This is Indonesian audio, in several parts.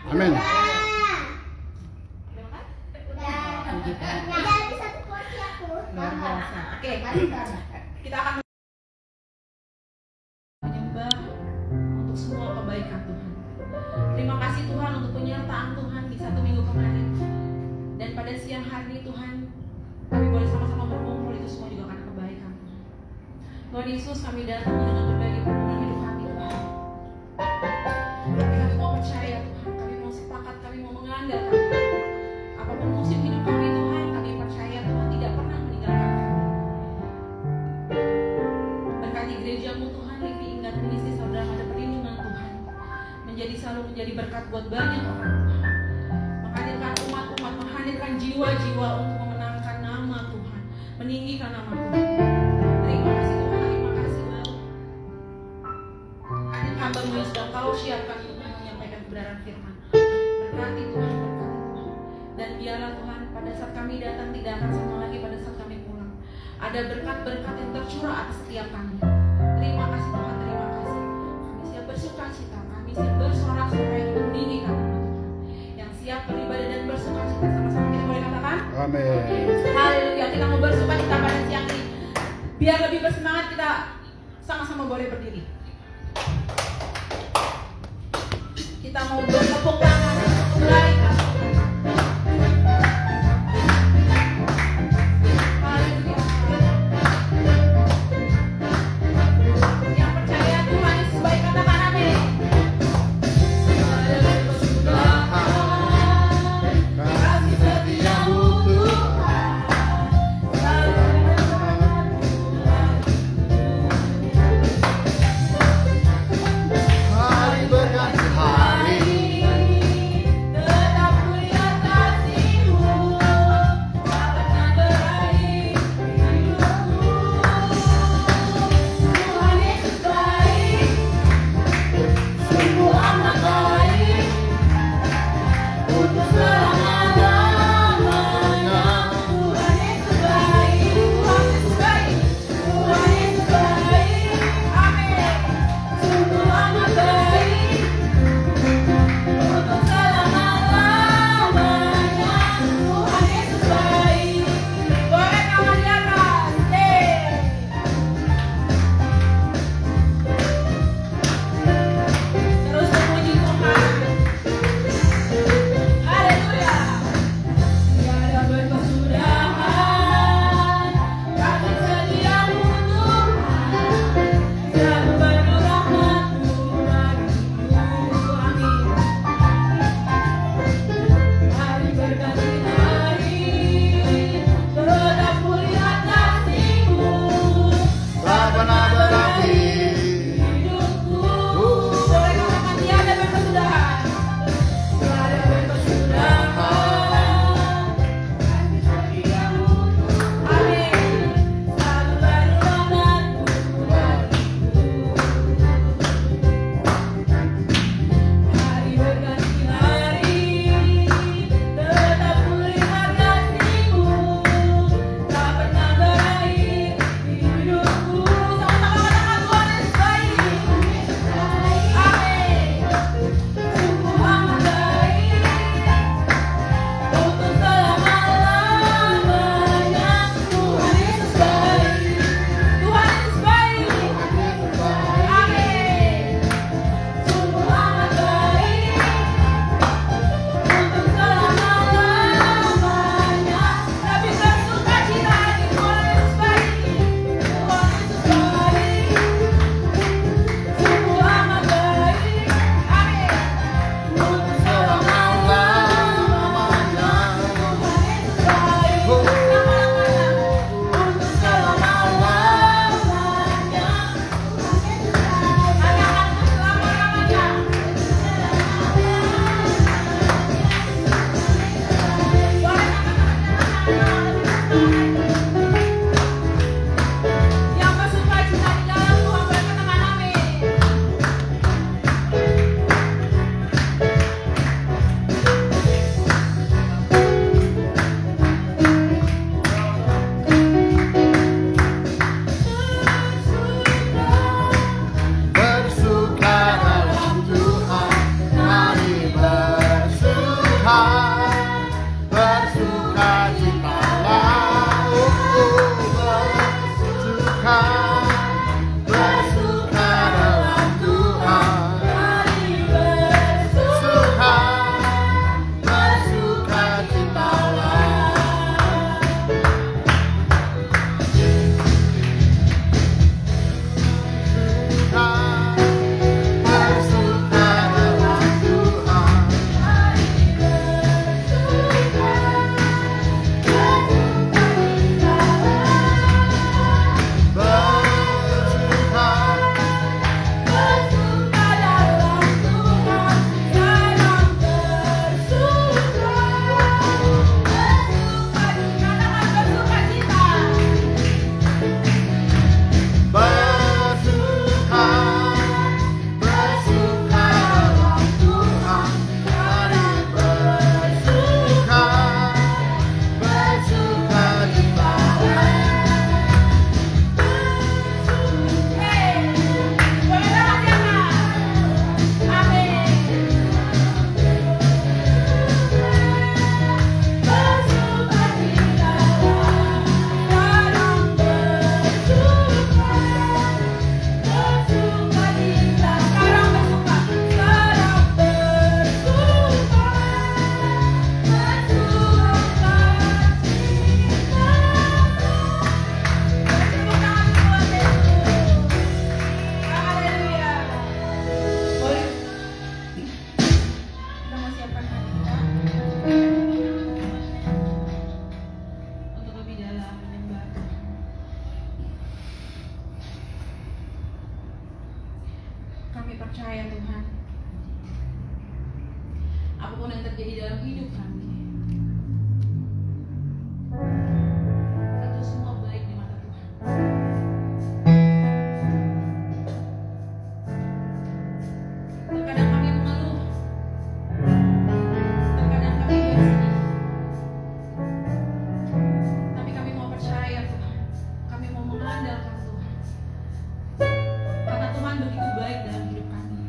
Amin. Luar biasa. Oke, mari kita akan menyembah untuk semua kebaikan Tuhan. Terima kasih Tuhan untuk penyertaan Tuhan di 1 minggu kemarin. Dan pada siang hari Tuhan, kami boleh sama-sama berkumpul, itu semua juga karena kebaikan Tuhan. Tuhan Yesus, kami datang dengan berbagai permohonan hidup kami Tuhan. Kami mau percaya Tuhan, kami mau sepakat, kami mau mengandalkan Tuhan. Apapun musim hidup kami Tuhan, kami percaya Tuhan tidak pernah meninggalkan kami. Berkati gerejamu Tuhan, Livi Ingat Ministry Saudara pada perlindungan Tuhan, selalu menjadi berkat buat banyak orang Tuhan. Menghadirkan umat-umat, menghadirkan jiwa-jiwa untuk memenangkan nama Tuhan, meninggikan nama Tuhan. Terima kasih Tuhan, terima kasih Bang. Hadir hambamu yang sedang Kau siapkan untuk menyampaikan kebenaran firman. Berkati Tuhan, berkati Tuhan. Dan biarlah Tuhan, pada saat kami datang tidak akan sama lagi pada saat kami pulang. Ada berkat-berkat yang tercurah atas setiap kami. Terima kasih Tuhan, terima kasih. Kami siap bersuka cita, kami siap bersorak-sorai untuk meninggikan nama Tuhan. Yang siap beribadah dan bersuka cita, sama-sama kita boleh katakan? Amin. Haleluya, kita mau bersuka cita pada siang ini. Biar lebih bersemangat, kita sama-sama boleh berdiri. Kita mau bertepuk tangan untuk mulai. apapun yang terjadi dalam hidup kami, itu semua baik di mata Tuhan. Terkadang kami mengeluh, terkadang kami bersedih, tapi kami mau percaya Tuhan, kami mau mengandalkan Tuhan, karena Tuhan begitu baik dalam hidup kami.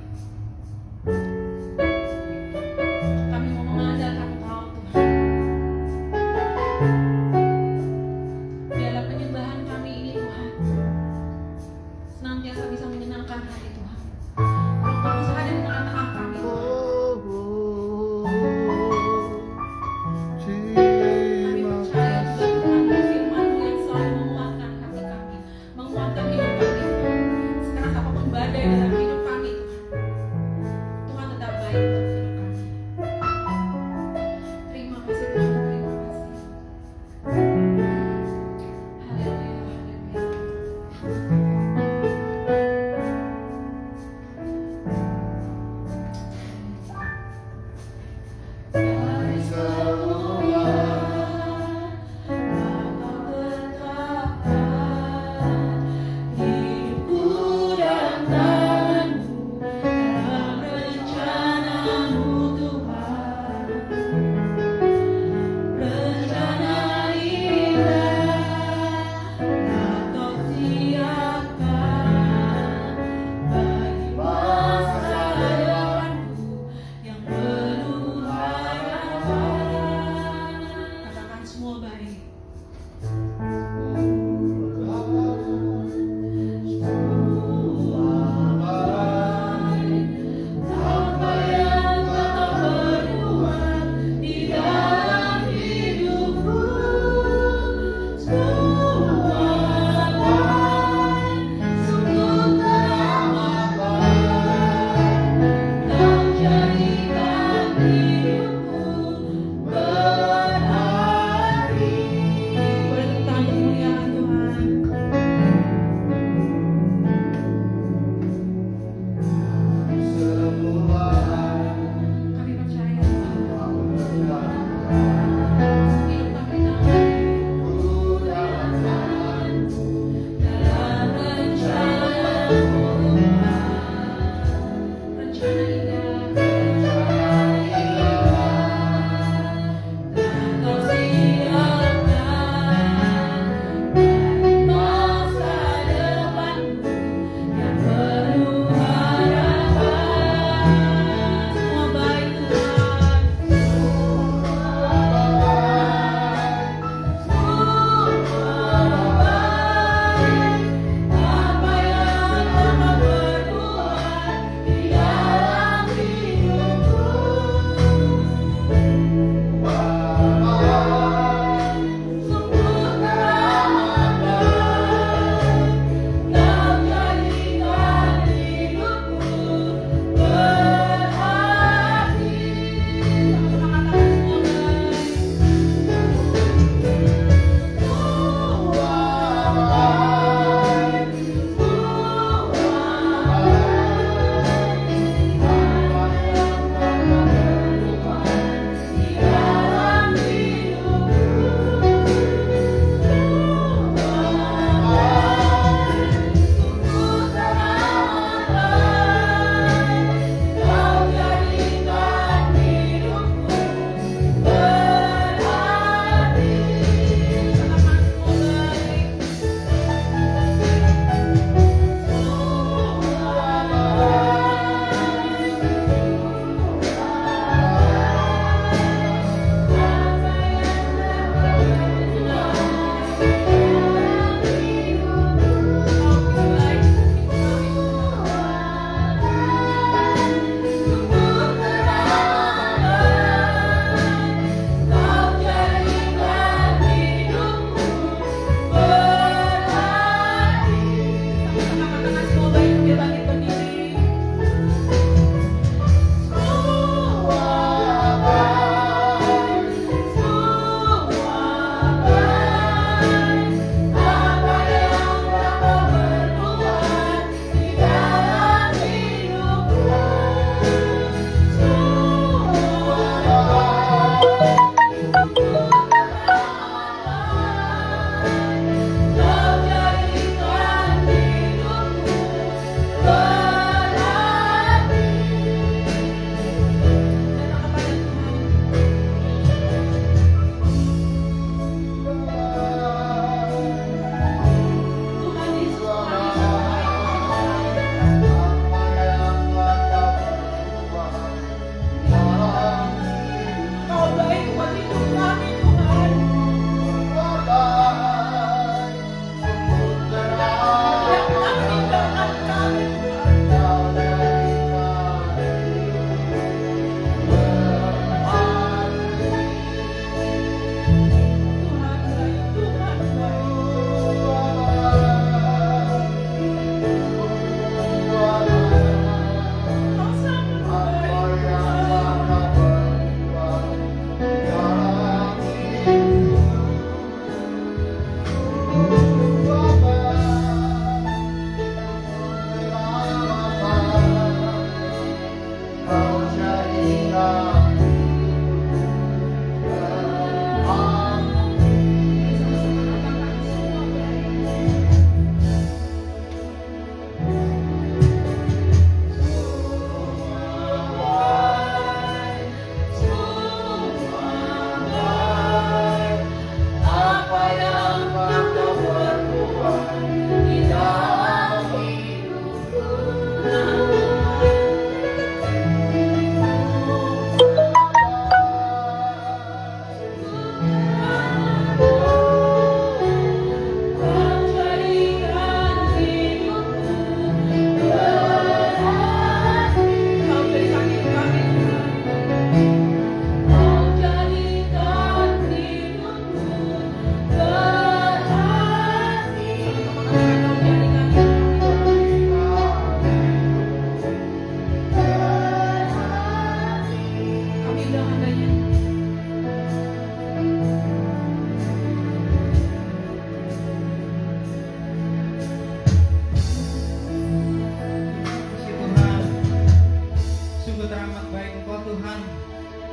Kami mau mengandalkan Engkau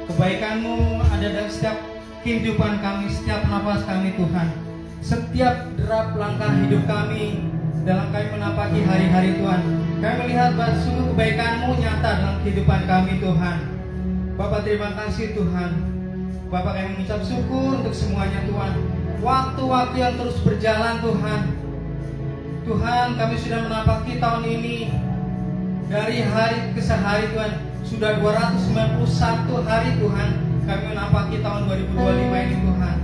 Kebaikan-Mu ada dalam setiap kehidupan kami, setiap nafas kami Tuhan. Setiap derap langkah hidup kami dalam kami menapaki hari-hari Tuhan, kami melihat bahwa sungguh kebaikan-Mu nyata dalam kehidupan kami Tuhan. Bapak terima kasih Tuhan. Bapak kami mengucap syukur untuk semuanya Tuhan. Waktu-waktu yang terus berjalan Tuhan. Tuhan, kami sudah menapaki tahun ini. Dari hari ke hari Tuhan, sudah 291 hari Tuhan kami menapaki tahun 2025 ini Tuhan.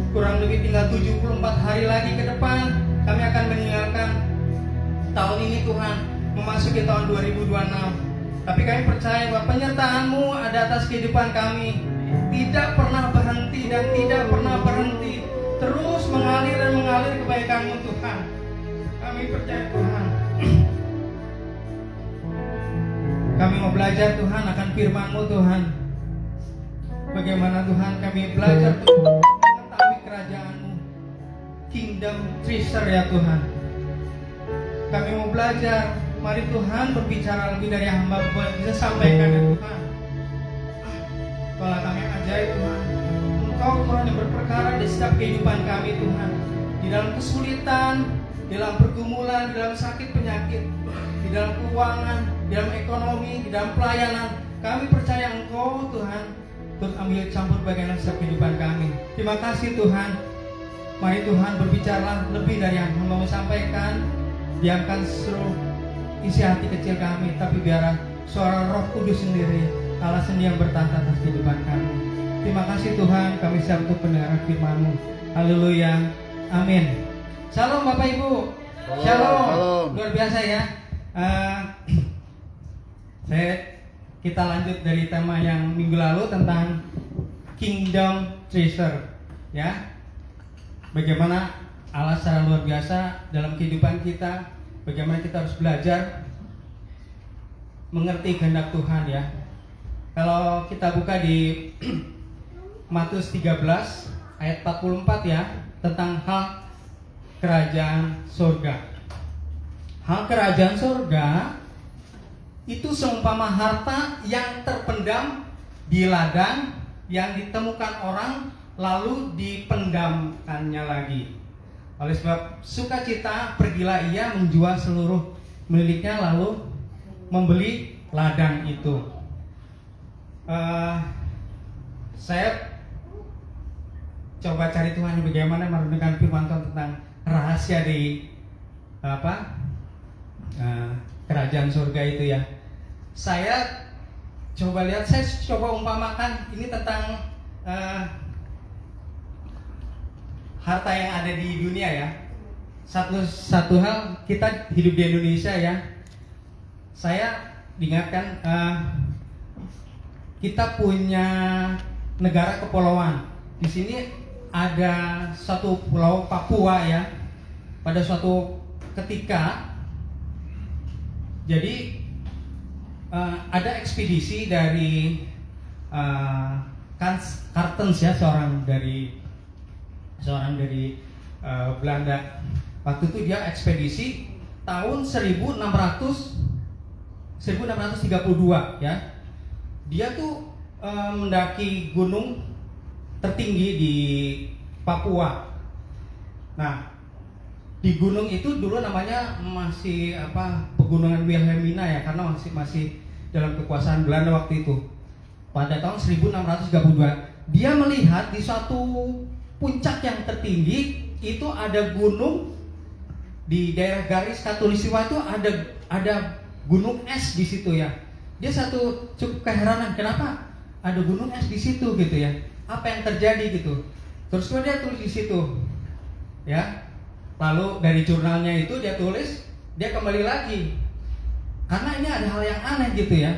Kurang lebih tinggal 74 hari lagi ke depan kami akan meninggalkan tahun ini Tuhan, memasuki tahun 2026. Tapi kami percaya bahwa penyertaan-Mu ada atas kehidupan kami, tidak pernah berhenti dan tidak pernah berhenti, terus mengalir dan mengalir kebaikan-Mu Tuhan. Kami percaya Tuhan. Kami mau belajar Tuhan akan firman-Mu Tuhan. Bagaimana Tuhan kami belajar Tuhan mengetahui kerajaan-Mu, kingdom treasure ya Tuhan. Kami mau belajar. Mari Tuhan berbicara lebih dari hamba yang bisa sampaikan ya Tuhan. Tolong kami ajaib Tuhan. Engkau Tuhan yang berperkara di setiap kehidupan kami Tuhan. Di dalam kesulitan, di dalam pergumulan, di dalam sakit penyakit, di dalam keuangan, di dalam ekonomi, di dalam pelayanan. Kami percaya Engkau Tuhan terus ambil campur bagian setiap kehidupan kami. Terima kasih Tuhan. Mari Tuhan berbicara lebih dari yang mau sampaikan. Diamkan seluruh isi hati kecil kami, tapi biar suara Roh Kudus sendiri, Allah sendiri yang bertata atas kehidupan kami. Terima kasih Tuhan, kami siap untuk pendengaran firman-Mu. Haleluya, amin. Shalom Bapak Ibu. Shalom. Luar biasa ya. Kita lanjut dari tema yang minggu lalu tentang Kingdom Treasure, ya. Bagaimana Allah secara luar biasa dalam kehidupan kita, bagaimana kita harus belajar mengerti kehendak Tuhan ya. Kalau kita buka di Matius 13 ayat 44 ya, tentang hal kerajaan surga. Hal kerajaan surga itu seumpama harta yang terpendam di ladang yang ditemukan orang lalu dipendamkannya lagi. Oleh sebab sukacita pergilah ia menjual seluruh miliknya lalu membeli ladang itu. Saya coba cari Tuhan bagaimana merenungkan firman Tuhan tentang rahasia di kerajaan surga itu ya. Saya coba lihat, saya coba umpamakan ini tentang harta yang ada di dunia ya. Satu hal, kita hidup di Indonesia ya. Saya diingatkan kita punya negara kepulauan. Di sini ada satu pulau Papua ya. Pada suatu ketika, jadi ada ekspedisi dari Kartens ya, seorang dari Belanda. Waktu itu dia ekspedisi tahun 1632 ya. Dia tuh mendaki gunung tertinggi di Papua. Nah, di gunung itu dulu namanya masih Pegunungan Wilhelmina ya, karena masih dalam kekuasaan Belanda waktu itu. Pada tahun 1632 dia melihat di suatu puncak yang tertinggi itu ada gunung di daerah garis Khatulistiwa, itu ada gunung es di situ ya. Dia cukup keheranan, kenapa ada gunung es di situ gitu ya? Apa yang terjadi gitu? Terus dia tulis di situ, ya. Lalu dari jurnalnya itu dia tulis, dia kembali lagi, karena ini ada hal yang aneh gitu ya.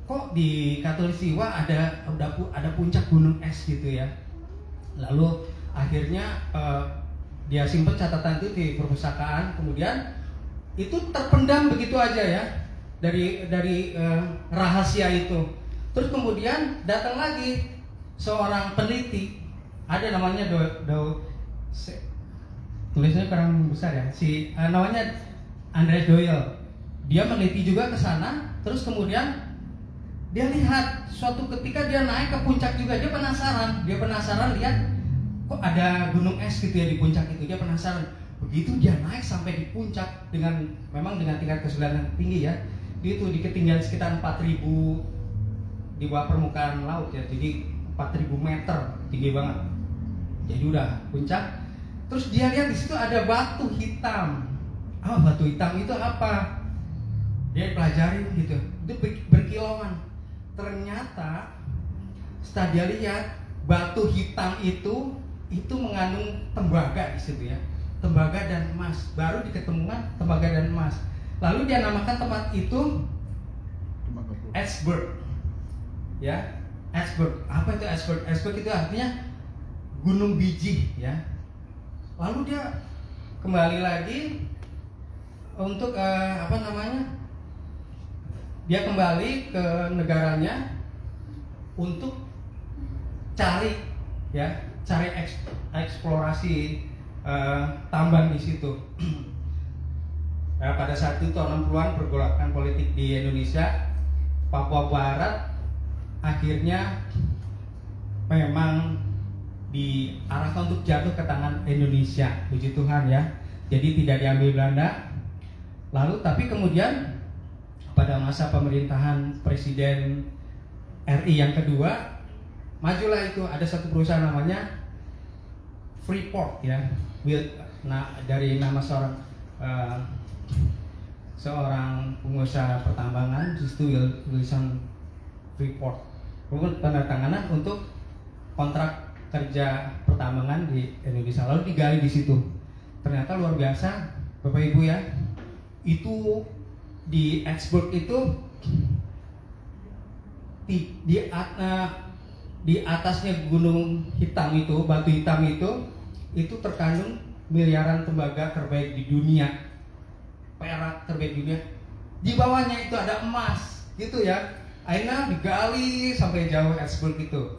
Kok di Khatulistiwa ada puncak gunung es gitu ya? Lalu akhirnya dia simpan catatan itu di perpustakaan, kemudian itu terpendam begitu aja ya dari rahasia itu. Terus kemudian datang lagi seorang peneliti, ada namanya tulisannya kurang besar ya, namanya Andreas Doyle. Dia meneliti juga ke sana, terus kemudian Dia lihat suatu ketika dia naik ke puncak juga, dia penasaran lihat kok ada gunung es gitu ya di puncak itu. Dia penasaran. Begitu dia naik sampai di puncak memang dengan tingkat kesulitan tinggi ya. Itu di ketinggian sekitar 4.000 di bawah permukaan laut ya. Jadi 4.000 meter, tinggi banget. Jadi udah puncak. Terus dia lihat di situ ada batu hitam. Batu hitam itu apa? Dia pelajari gitu. Itu berkilauan. Ternyata setelah dia lihat batu hitam itu mengandung tembaga di situ ya. Tembaga dan emas. Baru diketemukan tembaga dan emas. Lalu dia namakan tempat itu Erzberg. Ya, Erzberg. Apa itu Erzberg? Erzberg itu artinya gunung biji ya. Lalu dia kembali lagi untuk dia kembali ke negaranya untuk cari eksplorasi tambang di situ. Nah, pada saat itu tahun 60-an pergolakan politik di Indonesia, Papua Barat akhirnya memang diarahkan untuk jatuh ke tangan Indonesia, puji Tuhan ya. Jadi tidak diambil Belanda. Lalu tapi kemudian pada masa pemerintahan Presiden RI yang kedua, majulah itu ada satu perusahaan namanya Freeport ya. Dari nama seorang pengusaha pertambangan, justru Wilson Freeport. Kemudian penandatanganan untuk kontrak kerja pertambangan di Indonesia, lalu digali di situ. Ternyata luar biasa, Bapak Ibu ya. Itu di Erzberg itu di atasnya gunung hitam itu, batu hitam itu terkandung miliaran tembaga terbaik di dunia, perak terbaik di dunia. Di bawahnya itu ada emas, gitu ya. Akhirnya digali sampai jauh Erzberg itu.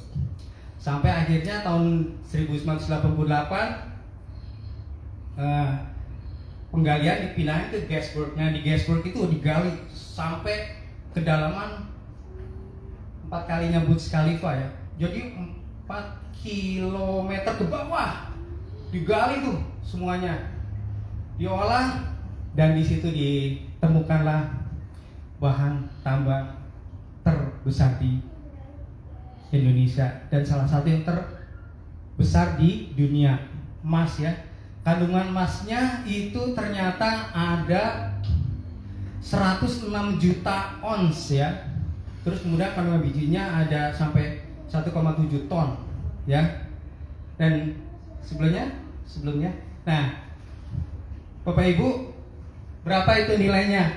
Sampai akhirnya tahun 1988 penggalian dipindahin ke Gasburg. Nah di Gasburg itu digali sampai kedalaman 4 kalinya Burj Khalifa ya. Jadi 4 kilometer ke bawah digali tuh semuanya, diolah, dan di situ ditemukanlah bahan tambang terbesar di Indonesia dan salah satu yang terbesar di dunia, emas ya. Kandungan emasnya itu ternyata ada 106 juta ons ya. Terus kemudian kandungan bijinya ada sampai 1,7 ton ya. Dan sebelumnya nah Bapak Ibu, berapa itu nilainya?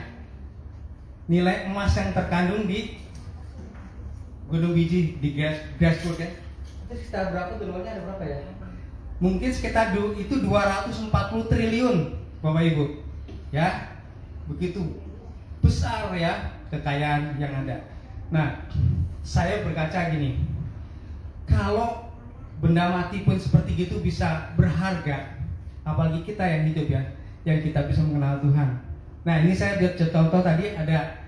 Nilai emas yang terkandung di gunung biji di Gasburg ya. Itu sekitar berapa tuh, ada berapa ya? Mungkin sekitar itu 240 triliun Bapak Ibu ya. Begitu besar ya kekayaan yang ada. Nah, saya berkaca gini, kalau benda mati pun seperti gitu bisa berharga, apalagi kita yang hidup ya, yang kita bisa mengenal Tuhan. Nah ini saya lihat contoh tadi ada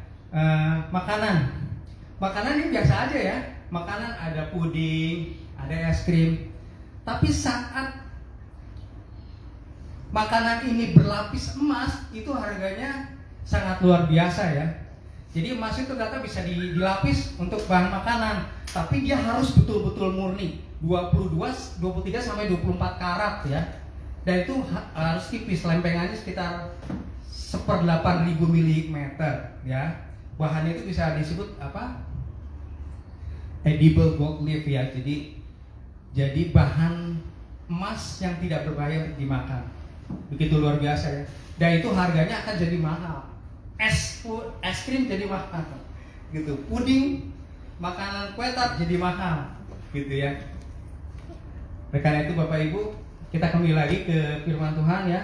makanan ini biasa aja ya. Makanan ada puding, ada es krim. Tapi saat makanan ini berlapis emas, itu harganya sangat luar biasa ya. Jadi emas itu ternyata bisa dilapis untuk bahan makanan, tapi dia harus betul-betul murni, 23 sampai 24 karat ya. Dan itu harus tipis, lempengannya sekitar 1/8.000 mm ya. Bahannya itu bisa disebut apa? Edible gold leaf ya. Jadi bahan emas yang tidak berbahaya untuk dimakan. Begitu luar biasa ya. Dan itu harganya akan jadi mahal. Es krim jadi mahal. Gitu. Puding, makanan kue tart jadi mahal. Gitu ya. Oleh karena itu Bapak Ibu, kita kembali lagi ke firman Tuhan ya.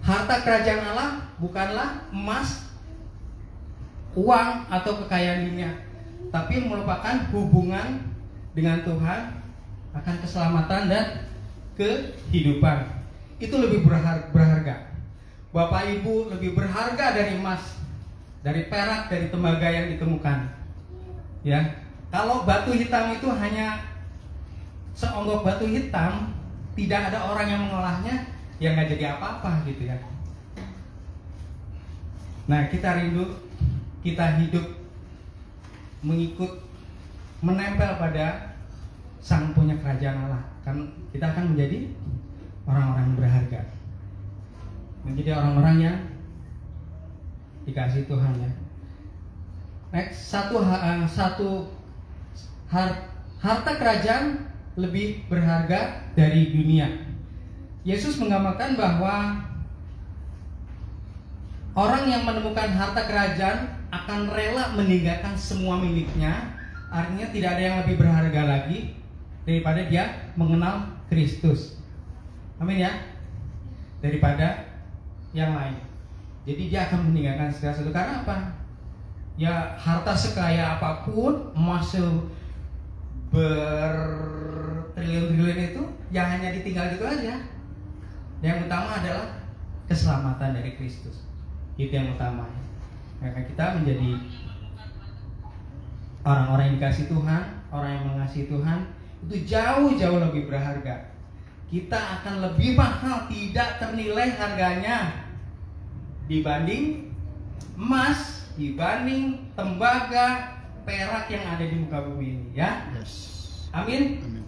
Harta kerajaan Allah bukanlah emas, uang atau kekayaan dunia, tapi merupakan hubungan dengan Tuhan, akan keselamatan dan kehidupan. Itu lebih berharga. Bapak Ibu lebih berharga dari emas. dari perak, dari tembaga yang ditemukan. Ya, kalau batu hitam itu hanya seonggok batu hitam, tidak ada orang yang mengolahnya, ya nggak jadi apa-apa gitu ya. Nah, kita rindu, kita hidup menempel pada Sang punya kerajaan Allah. Kan kita akan menjadi orang-orang yang berharga, menjadi orang-orang yang dikasih Tuhan ya. Next, harta kerajaan lebih berharga dari dunia. Yesus menggambarkan bahwa orang yang menemukan harta kerajaan akan rela meninggalkan semua miliknya. Artinya tidak ada yang lebih berharga lagi daripada dia mengenal Kristus. Amin ya. Daripada yang lain. Jadi dia akan meninggalkan segala sesuatu. Karena apa? Ya, harta sekaya apapun, emas bertriliun-triliun itu ya hanya ditinggal gitu aja. Yang utama adalah keselamatan dari Kristus. Itu yang utama. Karena kita menjadi orang-orang yang dikasih Tuhan, orang yang mengasihi Tuhan, itu jauh-jauh lebih berharga. Kita akan lebih mahal, tidak ternilai harganya dibanding emas, dibanding tembaga, perak yang ada di muka bumi ini ya. Yes. Amin. Amin.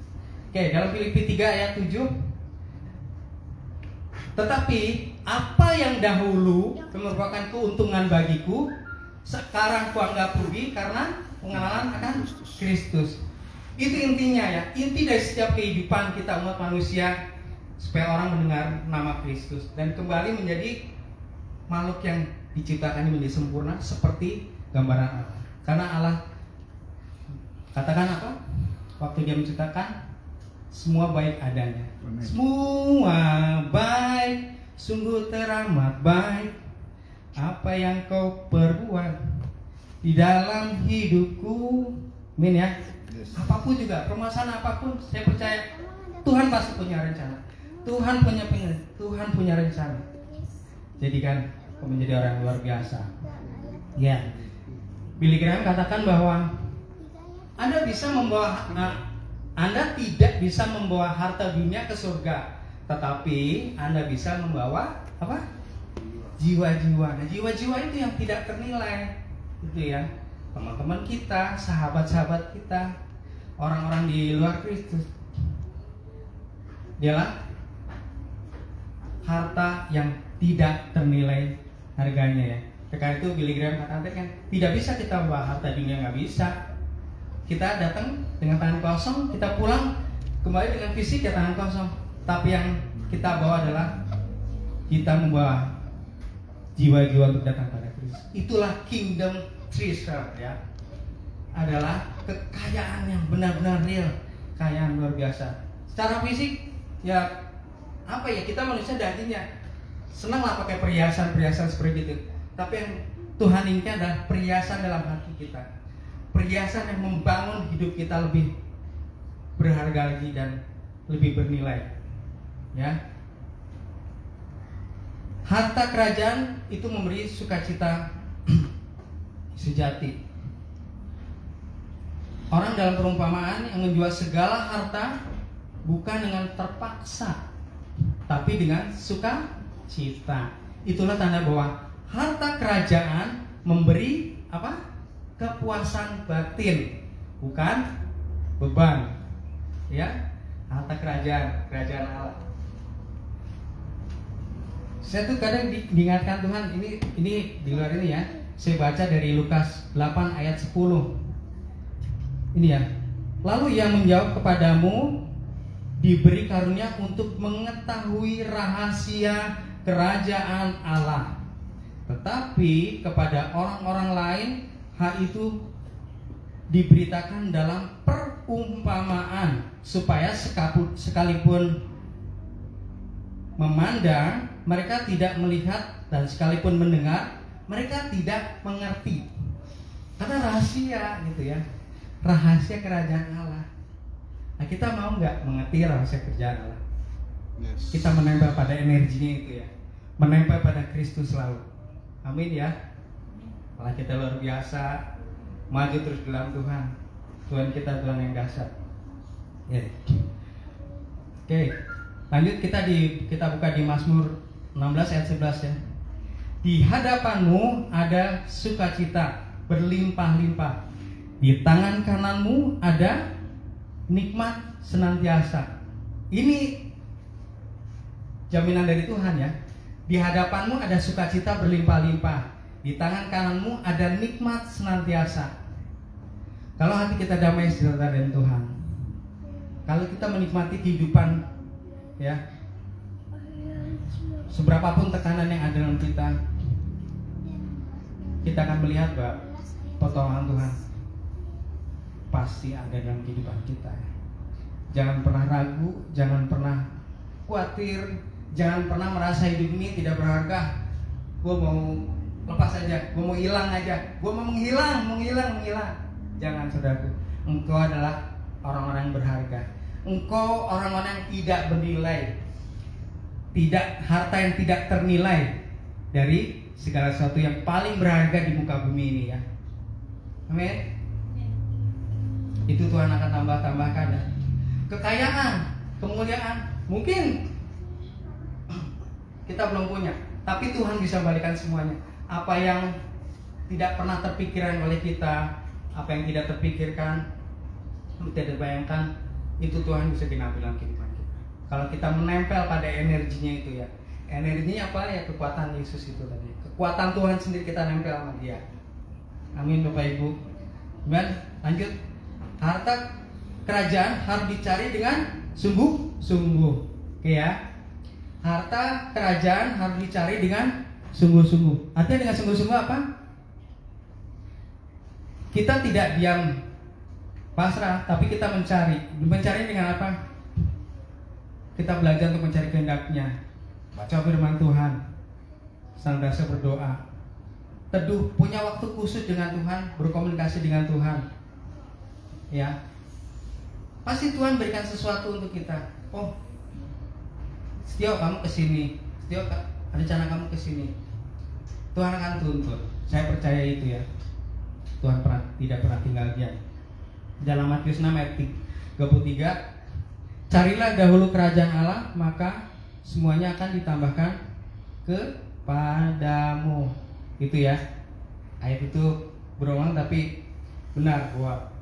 Oke, dalam Filipi 3 ayat 7. Tetapi apa yang dahulu merupakan keuntungan bagiku, sekarang kuanggap rugi karena pengenalan akan Kristus. Itu intinya ya. Inti dari setiap kehidupan kita umat manusia, supaya orang mendengar nama Kristus dan kembali menjadi makhluk yang diciptakan menjadi sempurna seperti gambaran Allah. Karena Allah katakan apa? Waktu dia menciptakan, semua baik adanya. Amen. Semua baik, sungguh teramat baik. Apa yang kau perbuat di dalam hidupku, amin ya. Yes. Apapun juga, permasalahan apapun, saya percaya Tuhan pasti punya rencana. Tuhan punya rencana. Jadikan kau menjadi orang yang luar biasa. Ya, Billy Graham katakan bahwa Anda tidak bisa membawa harta dunia ke surga, tetapi Anda bisa membawa apa? Jiwa-jiwa. Nah, jiwa-jiwa itu yang tidak ternilai, itu ya. Teman-teman kita, sahabat-sahabat kita, orang-orang di luar Kristus, dialah harta yang tidak ternilai harganya ya. Karena itu Billy Graham katakan kan, tidak bisa kita membawa harta dunia, nggak bisa. Kita datang dengan tangan kosong, kita pulang kembali dengan fisik ya tangan kosong. Tapi yang kita bawa adalah kita membawa jiwa-jiwa untuk datang pada Kristus. Itulah kingdom treasure ya. Adalah kekayaan yang benar-benar real, kekayaan luar biasa. Secara fisik ya apa ya, kita manusia dagingnya senanglah pakai perhiasan seperti itu. Tapi yang Tuhan inginkan adalah perhiasan dalam hati kita. Perhiasan yang membangun hidup kita lebih berharga lagi dan lebih bernilai. Ya. Harta kerajaan itu memberi sukacita sejati. Orang dalam perumpamaan yang menjual segala harta bukan dengan terpaksa, tapi dengan sukacita. Itulah tanda bahwa harta kerajaan memberi apa? Kepuasan batin, bukan beban. Ya, harta kerajaan Allah. Saya tuh kadang diingatkan Tuhan, ini di luar ini ya. Saya baca dari Lukas 8 ayat 10. Ini ya. Lalu ia menjawab kepadamu, diberi karunia untuk mengetahui rahasia kerajaan Allah. Tetapi kepada orang-orang lain hal itu diberitakan dalam perumpamaan, supaya sekalipun memandang mereka tidak melihat, dan sekalipun mendengar mereka tidak mengerti. Karena rahasia gitu ya, rahasia kerajaan Allah. Nah, kita mau nggak mengerti rahasia kerajaan Allah? Yes. Kita menempel pada energinya itu ya, menempel pada Kristus selalu. Amin ya. Allah kita luar biasa, maju terus dalam Tuhan. Tuhan kita Tuhan yang dahsyat. Ya. Oke, lanjut kita buka di Mazmur 16 ayat 11 ya. Di hadapanmu ada sukacita berlimpah-limpah. Di tangan kananmu ada nikmat senantiasa. Ini jaminan dari Tuhan ya. Di hadapanmu ada sukacita berlimpah-limpah. Di tangan kananmu ada nikmat senantiasa. Kalau hati kita damai sejahtera dengan Tuhan, kalau kita menikmati kehidupan ya, seberapapun tekanan yang ada dalam kita akan melihat bahwa pertolongan Tuhan pasti ada dalam kehidupan kita. Jangan pernah ragu, jangan pernah khawatir, jangan pernah merasa hidup ini tidak berharga. Gue mau lepas aja, gue mau hilang aja, gue mau menghilang. Jangan, saudaraku. Engkau adalah orang-orang yang berharga. Engkau orang-orang yang tidak bernilai, harta yang tidak ternilai dari segala sesuatu yang paling berharga di muka bumi ini ya. Amin. Itu Tuhan akan tambahkan ya. Kekayaan, kemuliaan, mungkin kita belum punya, tapi Tuhan bisa balikan semuanya. Apa yang tidak pernah terpikirkan oleh kita, apa yang tidak terpikirkan, tidak bayangkan, itu Tuhan bisa genapi dalam kehidupan kita. Kalau kita menempel pada energinya itu ya. Energinya apa ya? Kekuatan Yesus itu tadi. Kekuatan Tuhan sendiri kita nempel sama Dia. Amin Bapak Ibu. Kemudian lanjut. Harta kerajaan harus dicari dengan sungguh-sungguh. Oke ya. Harta kerajaan harus dicari dengan sungguh-sungguh. Artinya dengan sungguh-sungguh apa? Kita tidak diam pasrah, tapi kita mencari. Mencari dengan apa? Kita belajar untuk mencari kehendak-Nya. Baca firman Tuhan, senantiasa berdoa, teduh, punya waktu khusus dengan Tuhan, berkomunikasi dengan Tuhan. Ya, pasti Tuhan berikan sesuatu untuk kita. Oh, Setio kamu kesini, Setio rencana kamu kesini. Tuhan akan tuntut. Saya percaya itu ya. Tuhan tidak pernah tinggal diam. Dalam Matius 6 ayat 33, carilah dahulu kerajaan Allah, maka semuanya akan ditambahkan kepadamu. Itu ya. Ayat itu berulang tapi benar bahwa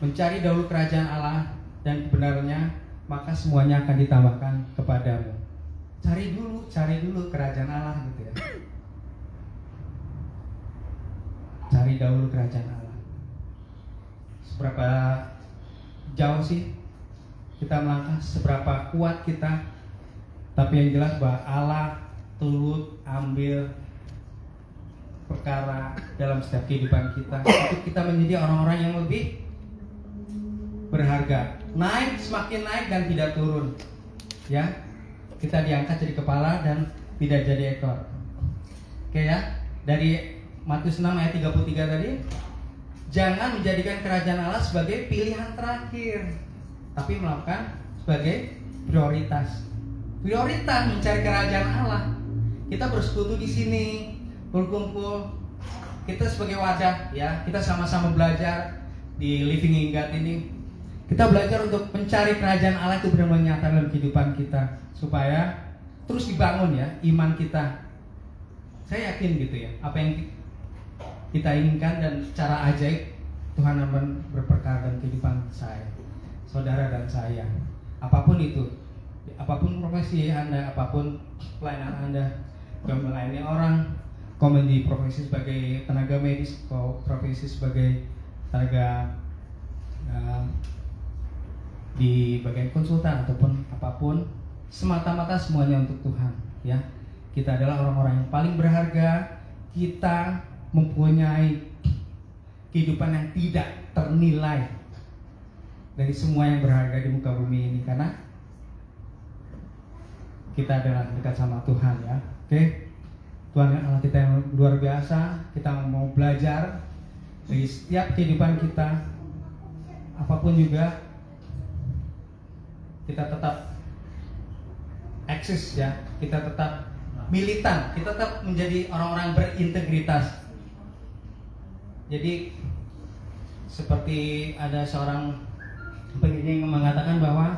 mencari dahulu kerajaan Allah dan kebenarannya, maka semuanya akan ditambahkan kepadamu. Cari dulu kerajaan Allah gitu ya. Cari dahulu kerajaan Allah. Seberapa jauh sih kita melangkah, seberapa kuat kita, tapi yang jelas bahwa Allah turut ambil perkara dalam setiap kehidupan kita untuk kita menjadi orang-orang yang lebih berharga. Naik, semakin naik dan tidak turun. Ya, kita diangkat jadi kepala dan tidak jadi ekor. Oke ya, dari Matius 6 ayat 33 tadi, jangan menjadikan kerajaan Allah sebagai pilihan terakhir, tapi melakukan sebagai prioritas. Prioritas mencari kerajaan Allah. Kita bersekutu di sini, berkumpul. Kita sebagai wadah, ya, kita sama-sama belajar di Living in God ini. Kita belajar untuk mencari kerajaan Allah itu benar-benar nyata dalam kehidupan kita, supaya terus dibangun ya iman kita. Saya yakin gitu ya, apa yang kita inginkan dan secara ajaib Tuhan akan berperkara dalam kehidupan saya, saudara dan saya. Apapun itu, apapun profesi Anda, apapun pelayanan Anda, kau melayani orang, kau menjadi profesi sebagai tenaga medis, kau profesi sebagai tenaga di bagian konsultan ataupun apapun, semata-mata semuanya untuk Tuhan ya. Kita adalah orang-orang yang paling berharga. Kita mempunyai kehidupan yang tidak ternilai dari semua yang berharga di muka bumi ini, karena kita adalah dekat sama Tuhan ya. Oke, Tuhan Allah kita yang luar biasa. Kita mau belajar dari setiap kehidupan kita, apapun juga, kita tetap eksis ya, kita tetap militan, kita tetap menjadi orang-orang berintegritas. Jadi seperti ada seorang penyanyi yang mengatakan bahwa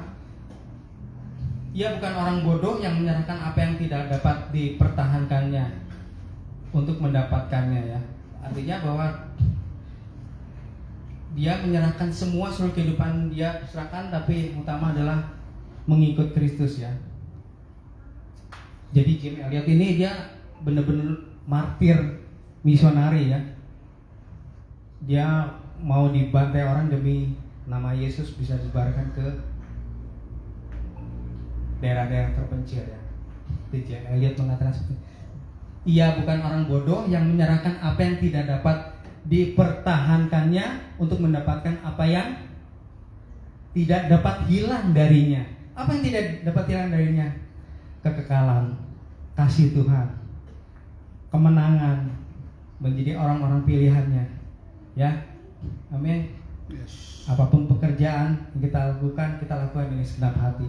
ia bukan orang bodoh yang menyerahkan apa yang tidak dapat dipertahankannya untuk mendapatkannya, ya. Artinya bahwa dia menyerahkan semua seluruh kehidupan dia serahkan, tapi yang utama adalah mengikut Kristus, ya. Jadi Jim Elliot ini dia benar-benar martir misionari, ya. Dia mau dibantai orang demi nama Yesus bisa disebarkan ke daerah-daerah terpencil, ya. Jim Elliot mengatakan seperti itu. Ia bukan orang bodoh yang menyerahkan apa yang tidak dapat dipertahankannya untuk mendapatkan apa yang tidak dapat hilang darinya. Apa yang tidak dapat hilang darinya? Kekekalan, kasih Tuhan, kemenangan, menjadi orang-orang pilihannya, ya. Amin. Yes. Apapun pekerjaan yang kita lakukan dengan segenap hati.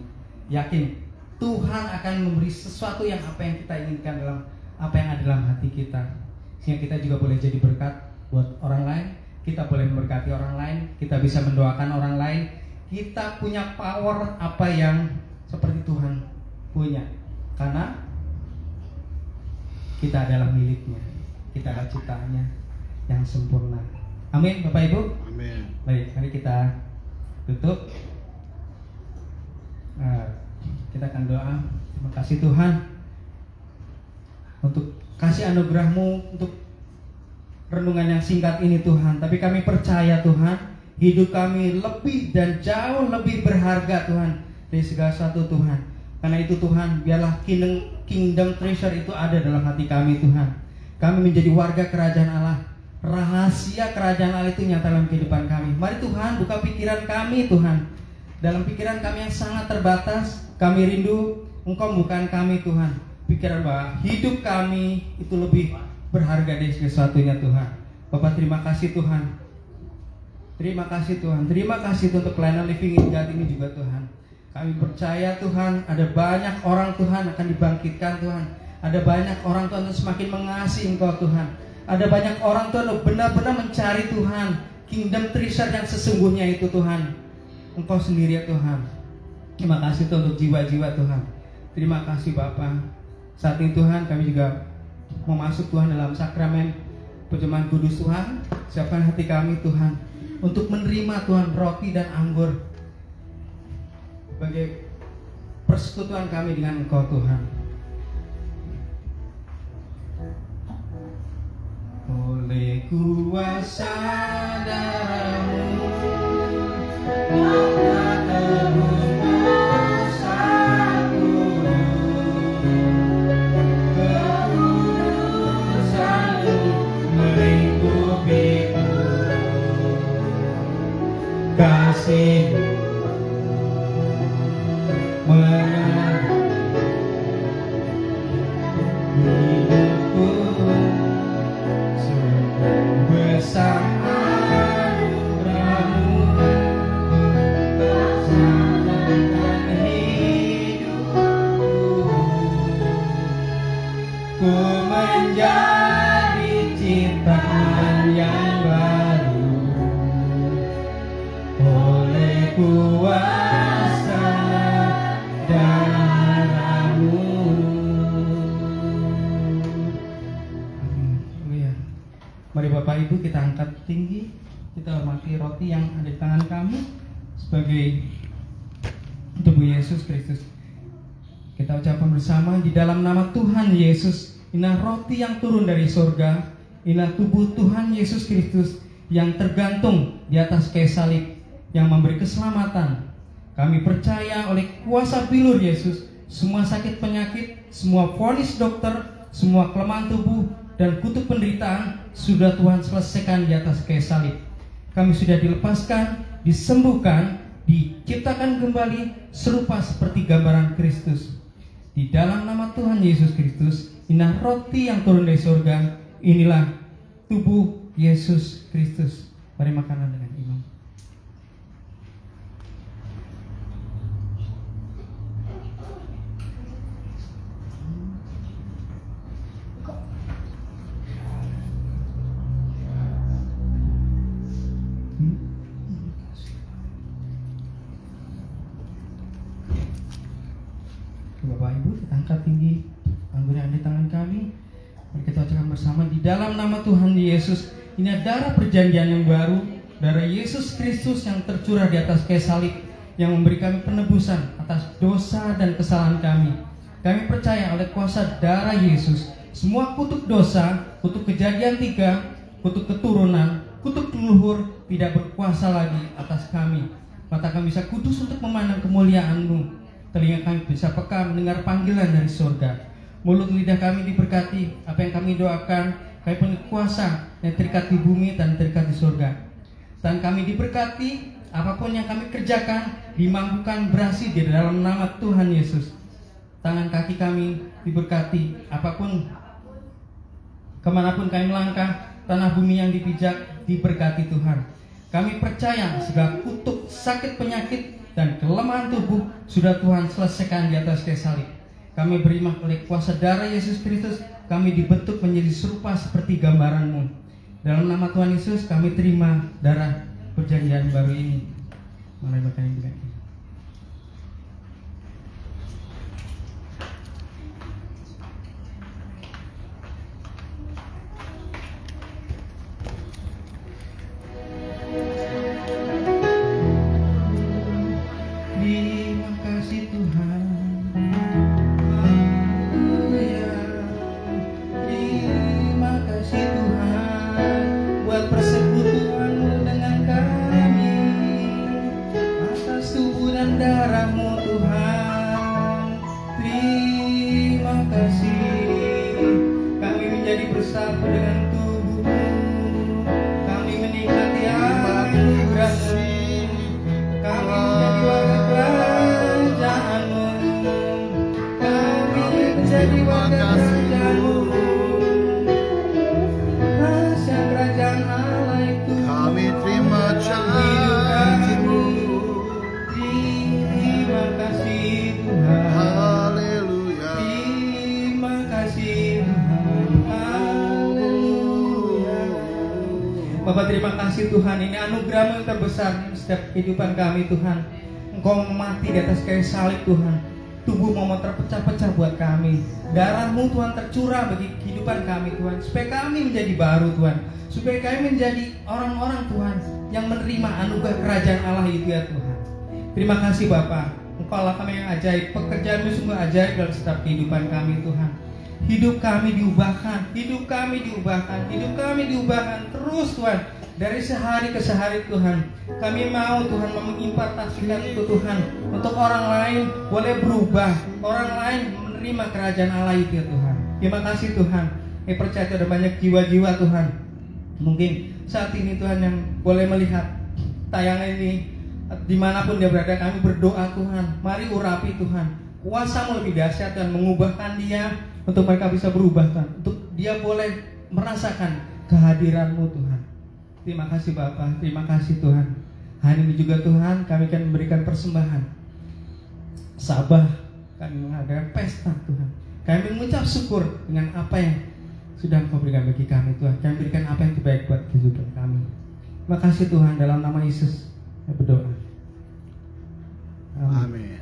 Yakin Tuhan akan memberi sesuatu yang apa yang kita inginkan dalam apa yang ada dalam hati kita, sehingga kita juga boleh jadi berkat buat orang lain. Kita boleh memberkati orang lain, kita bisa mendoakan orang lain. Kita punya power apa yang seperti Tuhan punya, karena kita adalah miliknya, kita adalah ciptaannya yang sempurna. Amin, Bapak Ibu. Amin. Baik, mari kita tutup. Kita akan doa. Terima kasih Tuhan untuk kasih anugerah-Mu untuk renungan yang singkat ini Tuhan. Tapi kami percaya Tuhan, hidup kami lebih dan jauh lebih berharga Tuhan dari segala sesuatu Tuhan. Karena itu Tuhan, biarlah kingdom treasure itu ada dalam hati kami Tuhan. Kami menjadi warga kerajaan Allah. Rahasia kerajaan Allah itu nyata dalam kehidupan kami. Mari Tuhan, buka pikiran kami Tuhan. Dalam pikiran kami yang sangat terbatas, kami rindu Engkau bukan kami Tuhan. Pikiran bahwa hidup kami itu lebih berharga dari sesuatunya Tuhan. Bapak, terima kasih Tuhan. Terima kasih Tuhan. Terima kasih untuk pelayanan Living in God ini juga Tuhan. Kami percaya Tuhan, ada banyak orang Tuhan akan dibangkitkan Tuhan. Ada banyak orang Tuhan yang semakin mengasihi Engkau Tuhan. Ada banyak orang Tuhan yang benar-benar mencari Tuhan, kingdom treasure yang sesungguhnya itu Tuhan. Engkau sendiri ya Tuhan. Terima kasih Tuhan untuk jiwa-jiwa Tuhan. Terima kasih Bapa. Saat ini Tuhan, kami juga mau masuk Tuhan dalam sakramen perjamuan kudus Tuhan. Siapkan hati kami Tuhan untuk menerima Tuhan roti dan anggur sebagai persekutuan kami dengan Engkau Tuhan. Oleh kuasa darah-Mu, maka tebus aku, kekudusan-Mu melingkupiku, kasih-Mu hidupku besar anugerah-Mu, pasangan hidupku, ku menjadi ciptaan yang baru oleh kuasa darah-Mu. Mari Bapak Ibu kita angkat tinggi, kita hormati roti yang ada di tangan kami sebagai tubuh Yesus Kristus. Kita ucapkan bersama di dalam nama Tuhan Yesus. Inilah roti yang turun dari surga, inilah tubuh Tuhan Yesus Kristus yang tergantung di atas kayu salib yang memberi keselamatan. Kami percaya oleh kuasa bilur Yesus, semua sakit penyakit, semua vonis dokter, semua kelemahan tubuh dan kutuk penderitaan sudah Tuhan selesaikan di atas kayu salib. Kami sudah dilepaskan, disembuhkan, diciptakan kembali serupa seperti gambaran Kristus. Di dalam nama Tuhan Yesus Kristus, inilah roti yang turun dari surga, inilah tubuh Yesus Kristus. Mari makanan dengan imam. Bapak Ibu, kita angkat tinggi angguran di tangan kami. Mari kita ucapkan bersama di dalam nama Tuhan Yesus. Ini adalah darah perjanjian yang baru, darah Yesus Kristus yang tercurah di atas kayu salib, yang memberi kami penebusan atas dosa dan kesalahan kami. Kami percaya oleh kuasa darah Yesus, semua kutuk dosa, kutuk Kejadian 3, kutuk keturunan, kutuk leluhur tidak berkuasa lagi atas kami. Mata kami bisa kudus untuk memandang kemuliaan-Mu. Telinga kami bisa peka mendengar panggilan dari surga. Mulut lidah kami diberkati, apa yang kami doakan, kami punya kuasa yang terikat di bumi dan terikat di surga. Dan kami diberkati, apapun yang kami kerjakan, dimampukan berhasil di dalam nama Tuhan Yesus. Tangan kaki kami diberkati, apapun, kemanapun kami melangkah, tanah bumi yang dipijak, diberkati Tuhan. Kami percaya segala kutuk, sakit, penyakit, dan kelemahan tubuh sudah Tuhan selesaikan di atas kayu salib. Kami beriman oleh kuasa darah Yesus Kristus, kami dibentuk menjadi serupa seperti gambaran-Mu. Dalam nama Tuhan Yesus kami terima darah perjanjian baru ini. Mari berkata ini. Terima kasih Tuhan. Darah-Mu Tuhan, terima kasih. Kami menjadi bersatu dengan tubuh-Mu, kami menikmati anugerah-Mu, kami menjadi warga kerajaan-Mu, kami menjadi warga kerajaan-Mu. Rahasia kerajaan Allah itu kami terima janji-Mu. Haleluya. Terima kasih Tuhan. Haleluya. Bapak, terima kasih Tuhan, ini anugerah-Mu yang terbesar di setiap kehidupan kami Tuhan. Engkau mati di atas kayu salib Tuhan. Tubuh-Mu mau terpecah-pecah buat kami. Darah-Mu Tuhan tercurah bagi kehidupan kami Tuhan, supaya kami menjadi baru Tuhan, supaya kami menjadi orang-orang Tuhan yang menerima anugerah kerajaan Allah itu ya Tuhan. Terima kasih Bapak. Engkau Allah kami yang ajaib, pekerjaan-Mu sungguh ajaib dalam setiap kehidupan kami Tuhan. Hidup kami diubahkan, hidup kami diubahkan, hidup kami diubahkan terus Tuhan. Dari sehari ke sehari Tuhan, kami mau Tuhan mengimpartasikan itu Tuhan, untuk orang lain boleh berubah, orang lain menerima kerajaan Allah itu ya Tuhan. Terima kasih Tuhan. Kami percaya ada banyak jiwa-jiwa Tuhan, mungkin saat ini Tuhan yang boleh melihat tayangan ini, dimanapun dia berada, kami berdoa Tuhan, mari urapi Tuhan, kuasa-Mu lebih dahsyat dan mengubahkan dia, untuk mereka bisa berubah Tuhan, untuk dia boleh merasakan kehadiran-Mu Tuhan. Terima kasih Bapa, terima kasih Tuhan. Hari ini juga Tuhan kami akan memberikan persembahan Sabah, kami mengadakan pesta Tuhan, kami mengucap syukur dengan apa yang sudah Engkau berikan bagi kami Tuhan. Kami berikan apa yang terbaik buat kehidupan kami. Terima kasih Tuhan, dalam nama Yesus saya berdoa. Amin.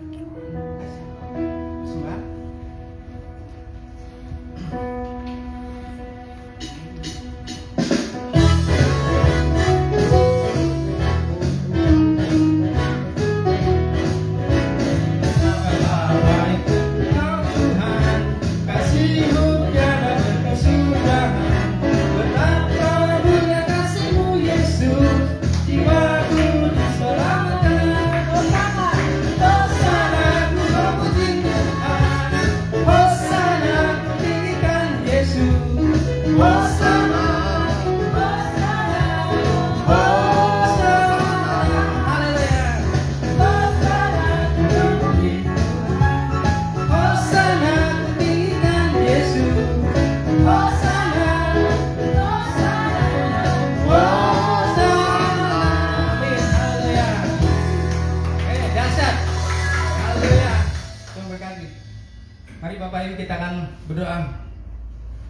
Mari Bapak Ibu kita akan berdoa.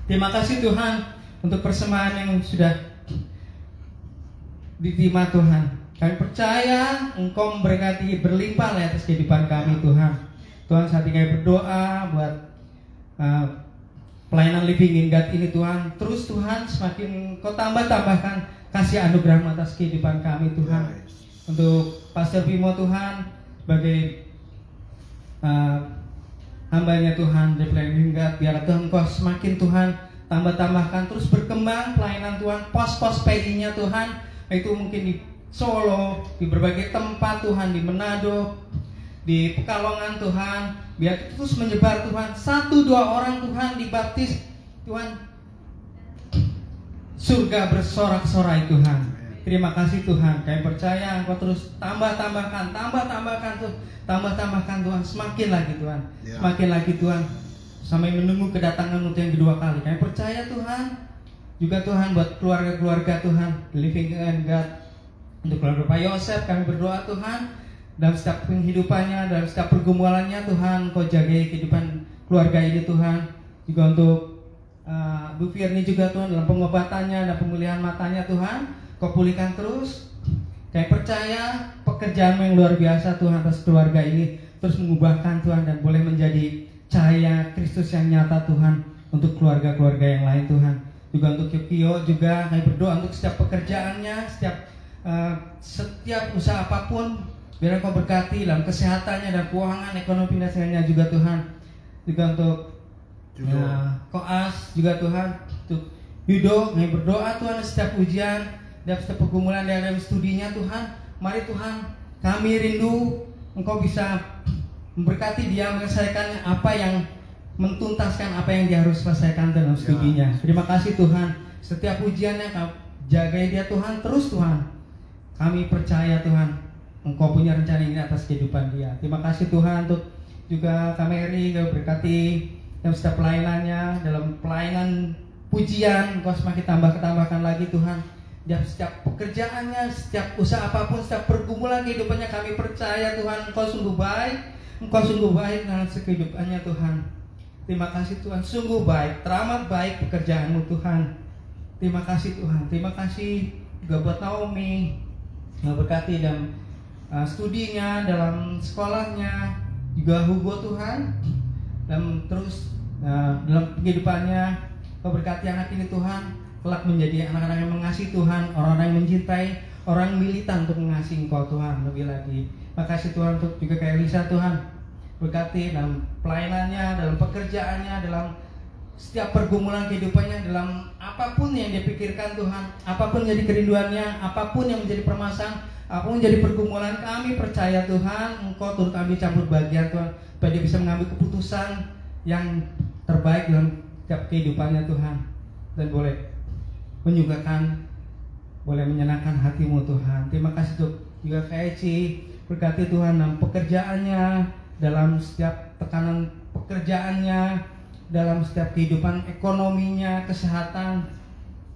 Terima kasih Tuhan untuk persembahan yang sudah diterima Tuhan. Kami percaya Engkau memberkati berlimpah atas kehidupan kami Tuhan. Tuhan, saat ini kami berdoa buat pelayanan Living in God ini Tuhan. Terus Tuhan semakin Kau tambahkan kasih anugerah atas kehidupan kami Tuhan. Untuk Pastor Bimo Tuhan sebagai hambanya Tuhan dari pelayanan Living God, biarlah Tuhan Kau semakin Tuhan tambahkan terus berkembang pelayanan Tuhan, pos-pos PI-nya Tuhan, itu mungkin di Solo, di berbagai tempat Tuhan, di Manado, di Pekalongan Tuhan, biar terus menyebar Tuhan, 1-2 orang Tuhan dibaptis Tuhan, surga bersorak-sorai Tuhan. Terima kasih Tuhan, kami percaya Engkau terus tambahkan Tuhan, semakin lagi Tuhan, semakin lagi Tuhan, sampai menunggu kedatangan untuk yang kedua kali. Kami percaya Tuhan, juga Tuhan buat keluarga-keluarga Tuhan, Living in God, untuk keluarga Pak Yosef, kami berdoa Tuhan, dalam setiap kehidupannya, dalam setiap pergumulannya Tuhan, Kau jagai kehidupan keluarga ini Tuhan. Juga untuk Bu Firni juga Tuhan, dalam pengobatannya dan pemulihan matanya Tuhan, Kau pulihkan terus. Kami percaya pekerjaan yang luar biasa Tuhan atas keluarga ini terus mengubahkan Tuhan, dan boleh menjadi cahaya Kristus yang nyata Tuhan untuk keluarga-keluarga yang lain Tuhan. Juga untuk Yukio juga kami berdoa untuk setiap pekerjaannya, setiap usaha apapun, biar Kau berkati dalam kesehatannya dan keuangan ekonomi finansialnya juga Tuhan. Juga untuk Koas juga Tuhan, untuk Yudo kami berdoa Tuhan setiap ujian dan setiap pergumulan dalam studinya Tuhan. Mari Tuhan, kami rindu Engkau bisa memberkati dia menyelesaikan apa yang mentuntaskan apa yang dia harus selesaikan dalam studinya. Terima kasih Tuhan, setiap ujiannya Kau jagai dia Tuhan terus Tuhan. Kami percaya Tuhan, Engkau punya rencana ini atas kehidupan dia. Terima kasih Tuhan untuk juga Kameri, Kau berkati dalam setiap pelayanannya, dalam pelayanan pujian Engkau semakin tambahkan lagi Tuhan. Dan setiap pekerjaannya, setiap usaha apapun, setiap pergumulan kehidupannya, kami percaya Tuhan Engkau sungguh baik dalam kehidupannya Tuhan. Terima kasih Tuhan, sungguh baik, teramat baik pekerjaanmu Tuhan. Terima kasih Tuhan, terima kasih juga buat Naomi, berkati dalam studinya, dalam sekolahnya, juga Hugo Tuhan, dan terus dalam kehidupannya. Kau berkati anak ini Tuhan, kelak menjadi anak-anak yang mengasihi Tuhan, orang-orang yang mencintai, orang militan untuk mengasihi Engkau Tuhan lebih lagi. Makasih Tuhan untuk juga kayak Lisa Tuhan, berkati dalam pelayanannya, dalam pekerjaannya, dalam setiap pergumulan kehidupannya, dalam apapun yang dia pikirkan Tuhan, apapun jadi kerinduannya, apapun yang menjadi permasalahan, apapun menjadi pergumulan, kami percaya Tuhan Engkau turut ambil campur bagian Tuhan, supaya dia bisa mengambil keputusan yang terbaik dalam setiap kehidupannya Tuhan, dan boleh menyukakan, boleh menyenangkan hatimu Tuhan. Terima kasih untuk juga Kak Eci, berkati Tuhan dalam pekerjaannya, dalam setiap tekanan pekerjaannya, dalam setiap kehidupan ekonominya, kesehatan,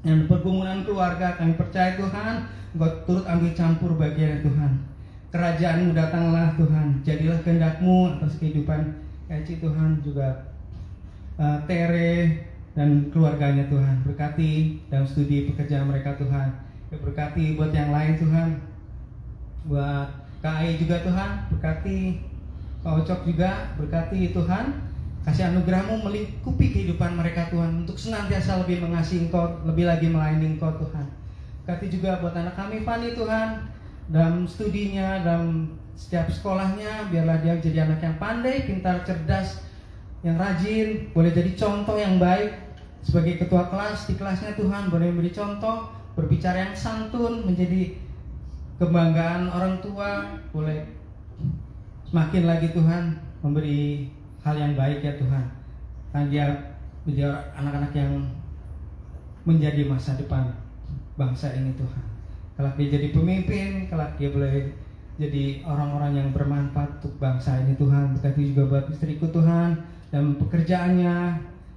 dan pergumulan keluarga. Kami percaya Tuhan Engkau turut ambil campur bagian Tuhan. Kerajaan-Mu datanglah Tuhan, jadilah kehendak-Mu atas kehidupan Kak Eci Tuhan, juga Tere dan keluarganya Tuhan. Berkati dalam studi pekerjaan mereka Tuhan. Berkati buat yang lain Tuhan, buat KAI juga Tuhan, berkati Pak Ocok juga, berkati Tuhan. Kasih anugerah-Mu melingkupi kehidupan mereka Tuhan, untuk senantiasa lebih mengasihi Engkau, lebih lagi melayani Engkau Tuhan. Berkati juga buat anak kami Fani Tuhan, dalam studinya, dalam setiap sekolahnya, biarlah dia jadi anak yang pandai, pintar, cerdas, yang rajin, boleh jadi contoh yang baik sebagai ketua kelas di kelasnya Tuhan, boleh memberi contoh, berbicara yang santun, menjadi kebanggaan orang tua, boleh semakin lagi Tuhan memberi hal yang baik ya Tuhan. Dan dia menjadi anak-anak yang menjadi masa depan bangsa ini Tuhan. Kalau dia jadi pemimpin, kalau dia boleh jadi orang-orang yang bermanfaat untuk bangsa ini Tuhan. Berkati juga buat istriku Tuhan, dalam pekerjaannya,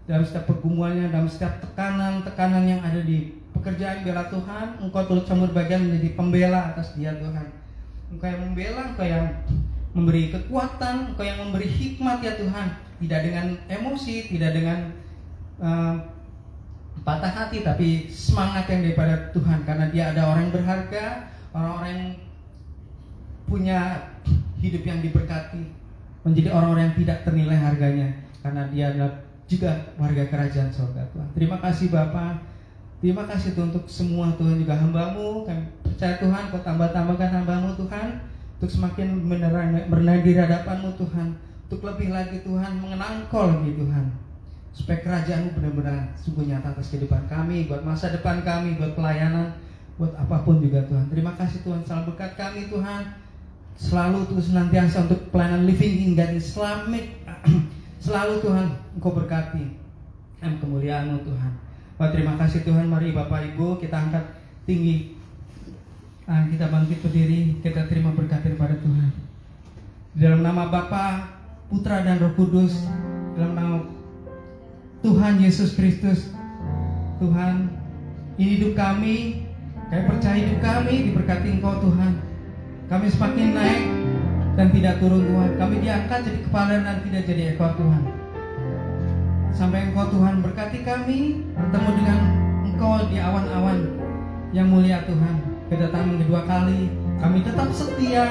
dalam setiap pergumulannya, dalam setiap tekanan yang ada di pekerjaan. Biarlah Tuhan Engkau turut campur bagian menjadi pembela atas dia Tuhan. Engkau yang membela, Engkau yang memberi kekuatan, Engkau yang memberi hikmat ya Tuhan. Tidak dengan emosi, tidak dengan patah hati, tapi semangat yang daripada Tuhan, karena dia ada orang yang berharga, orang-orang yang punya hidup yang diberkati, menjadi orang-orang yang tidak ternilai harganya, karena dia adalah juga warga kerajaan surga Tuhan. Terima kasih Bapa, terima kasih Tuhan untuk semua Tuhan, juga hamba-Mu. Kami percaya Tuhan, Kau tambah-tambahkan hamba-Mu Tuhan, untuk semakin merendah di hadapan-Mu Tuhan, untuk lebih lagi Tuhan mengenal Kau lagi Tuhan, supaya kerajaan-Mu benar-benar sungguh nyata atas kehidupan kami, buat masa depan kami, buat pelayanan, buat apapun juga Tuhan. Terima kasih Tuhan, selalu berkat kami Tuhan, selalu terus senantiasa untuk pelayanan Living hingga Islamic. Selalu Tuhan Engkau berkati dan kemuliaan-Mu Tuhan. Wah, terima kasih Tuhan. Mari Bapak Ibu kita angkat tinggi, kita bangkit berdiri, kita terima berkat daripada Tuhan. Di dalam nama Bapa, Putra dan Roh Kudus, dalam nama Tuhan Yesus Kristus, Tuhan, ini hidup kami percaya hidup kami diberkati Engkau Tuhan. Kami semakin naik dan tidak turun Tuhan. Kami diangkat jadi kepala dan tidak jadi ekor Tuhan. Sampai Engkau Tuhan berkati kami, bertemu dengan Engkau di awan-awan yang mulia Tuhan. Kedatangan kedua kali, kami tetap setia,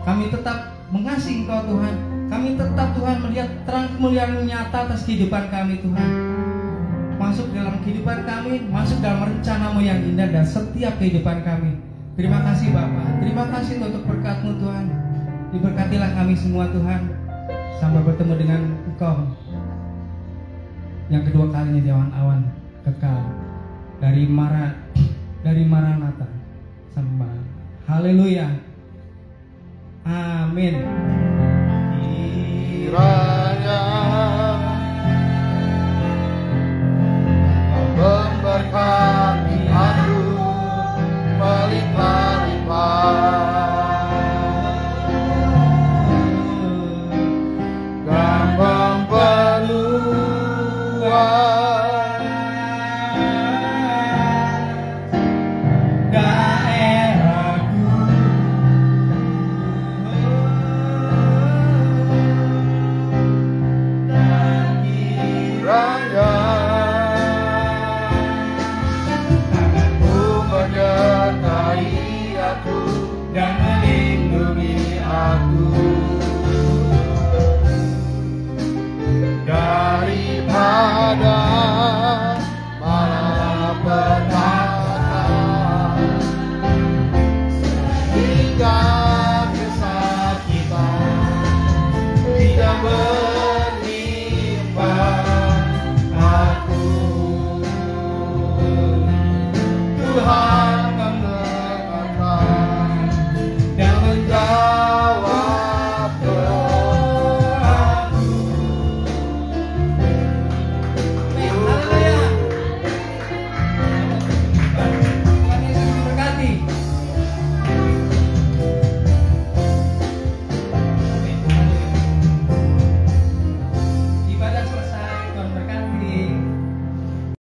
kami tetap mengasihi Engkau Tuhan. Kami tetap Tuhan melihat terang kemuliaan nyata atas kehidupan kami Tuhan. Masuk dalam kehidupan kami, masuk dalam rencana-Mu yang indah dan setiap kehidupan kami. Terima kasih Bapa, terima kasih untuk berkat-Mu Tuhan. Diberkatilah kami semua Tuhan, sampai bertemu dengan Engkau yang kedua kalinya di awan-awan kekal, dari Maranatha sampai haleluya, amin. Kiranya memberkati aku melimpah-limpah, dan memperluas daerahku, dan kiranya menyertai aku dan